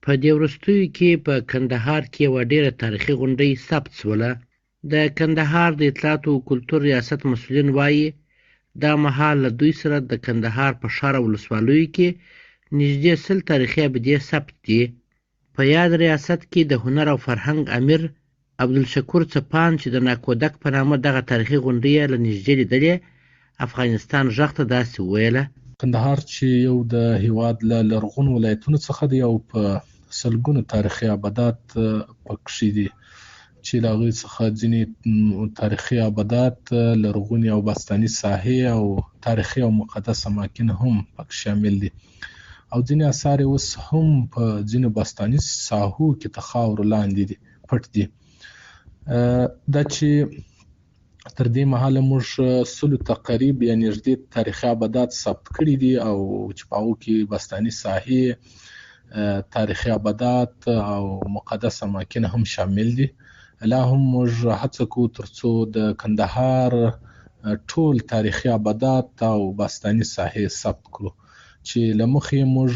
په دې وروستیو کې په کندهار کې یوه ډېره تاریخي غونډۍ ثبت شوله. د کندهار د اطلاعاتو او کلتور ریاست مسؤلین وایي دا مهال له دوی سره د کندهار په ښار او ولسوالیو کې نږدې 100 تاریخي ابدې ثبت دي. په یاد ریاست کې د هنر او فرهنګ امیر عبدالشکور څپان چې د ناکودک په نامه دغه تاریخي غونډۍ یې له نږدې لیدلې، افغانستان غږ ته داسې وویله: کندهار چې یو د هیواد له لرغونو ولایتونو څخه دی او په سلګونو تاریخي ابدات پکښې دي، چې له هغوی څخه ځینې تاریخي ابدات، لرغونې او باستاني ساحې او تاریخي او مقدس اماکن هم پکې شامل دي، او ځینې اثار یې اوس هم په ځینو باستاني ساحو کې تر خاورو لاندې دي، پټ دي. دا چې تر دې مهاله موږ 100 تقریب یا نږدې تاریخي ابدات ثبت کړي دي، او چې په هغو کې باستاني ساحې، تاریخي ابدات او مقدس اماکن هم شامل دي. لا هم موږ هڅه کوو ترڅو د کندهار ټول تاریخي ابدات او باستاني ساحې ثبت کړو، چې له مخې موږ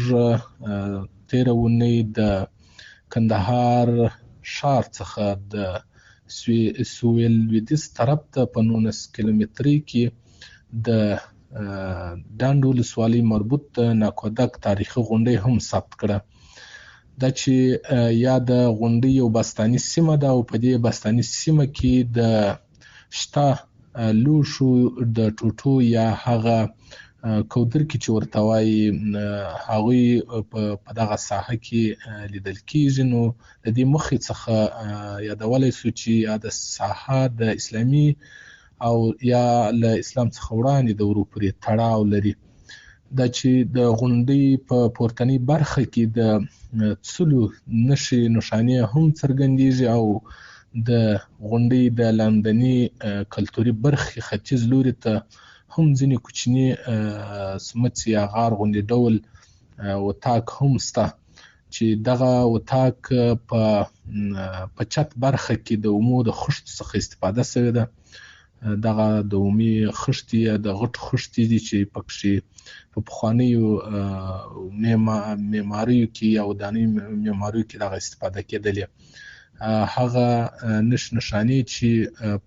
تېره اونۍ د کندهار ښار څخه د سویل لویدیځ طرف ته په 19 کیلومترۍ کې د ډنډ ولسوالۍ مربوط د ناکودک تاریخي غونډۍ هم ثبت کړه. دا چې یا د غونډۍ یو باستاني سیمه ده، او په دې باستاني سیمه کې د شته لوښو د ټوټو یا هغه کودرکې چې ورته وایي، هغوی په دغه ساحه کې لیدل کېږي. نو د دې موخې څخه یادولی سو چې یا د ساحه د اسلامي او یا له اسلام څخه وړاندې دورو پورې تړاو لري. دا چې د غونډۍ په پورتنۍ برخه کې د څلو نښې نښانې هم څرګندېږي، او د غونډۍ د لاندني کلتوري برخې ختیځ لوري ته هم ځینې کوچني سمڅې یا غار غوندې ډول وطاق هم شته، چې دغه وطاق په چت برخه کې د اومو د خښتو څخه استفاده شوې ده. دغه د اومي خښتې یا د غټو خښتې دي چې پکښې په پخوانیو معماریو کې یا ودانیو معماریو کې دغه استفاده کېدلې. هغه نښانې چې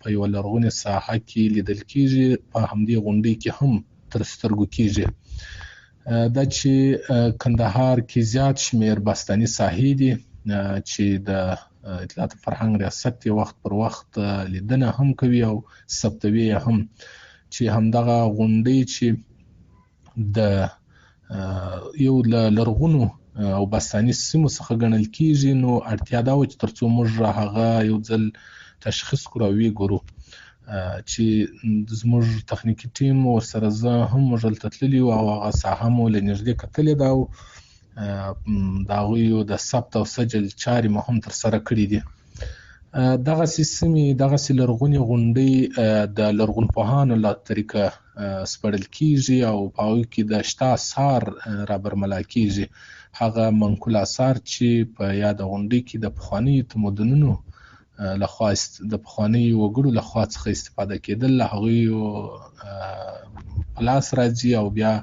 په یوه لرغونې ساحه کې لیدل کېږي، په همدې غونډۍ کې هم تر سترګو کېږي. دا چې کندهار کې زیات شمېر باستاني ساحې دي، چې د اطلاعات فرهنګ ریاست یې وخت پر وخت لیدنه هم کوي او ثبتوي یې هم، چې همدغه غونډۍ چې د یو له لرغونو او باستاني سیمو څخه ګڼل کېږي، نو اړتیا دا وه چې ترڅو موږ هغه یو ځل تشخیص کړو او وګورو، چې زموږ تخنیکي ټیم ورسره زه هم موږ هلته تللي یو او هغه ساحه مو له نږدې کتلې ده، او د هغوی د ثبت او سجل چارې مو هم ترسره کړي دي. دغسې سیمې، دغسې لرغونې غونډۍ د لرغونپوهانو له طریقه سپړل کېږي، او په هغوی کې د شته اثار رابرملا کېږي. هغه منقول اثار چې په یاده غونډۍ کې د پخوانیو تمدنونو لخوا د پخوانیو وګړو لخوا څخه استفاده کېدل، له هغویو په لاس راځي، او بیا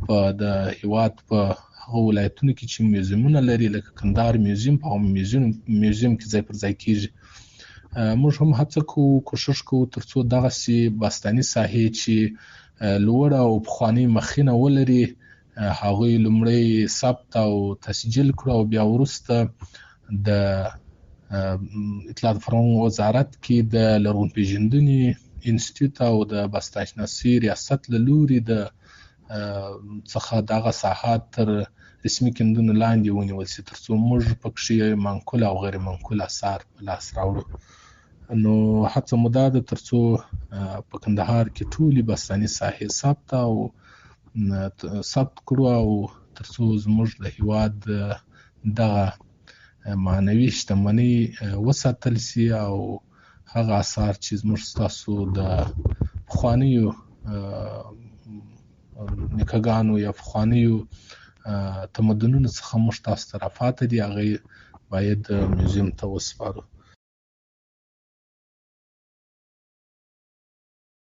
په د هیواد په هغه ولایتونو کې چې میوزیمونه لري، لکه کندهار میوزیم، په هغه میوزیم کې ځای پر ځای کېږي. موږ هم هڅه کوو، کوشش کوو ترڅو دغسې باستاني ساحې چې لوړه او پخوانۍ مخینه ولري، هغوی لومړی ثبت او تسجیل کړو، او بیا وروسته د اطلاعات فرهنګ وزارت کې د لرغونپېژندنې انسټیټیوټ او د باستانشناسۍ ریاست له لوري څخه دغه ساحات تر رسمي کیندنو لاندې ونیول شي، ترڅو موږ پکښې منقول او غیر منقول اثار په لاس راوړو. نو هڅه مو دا ده ترڅو په کندهار کې ټولې باستاني ساحې ثبت کړو، او ترڅو زموږ د هیواد دغه معنوي شتمنۍ وساتل شي، او هغه اثار چې زموږ ستاسو د پخوانیو نیکهګانو یا پخوانیو تمدنونو څخه موږ تاسو ته راپاته دي، هغه باید میوزیم ته وسپارو.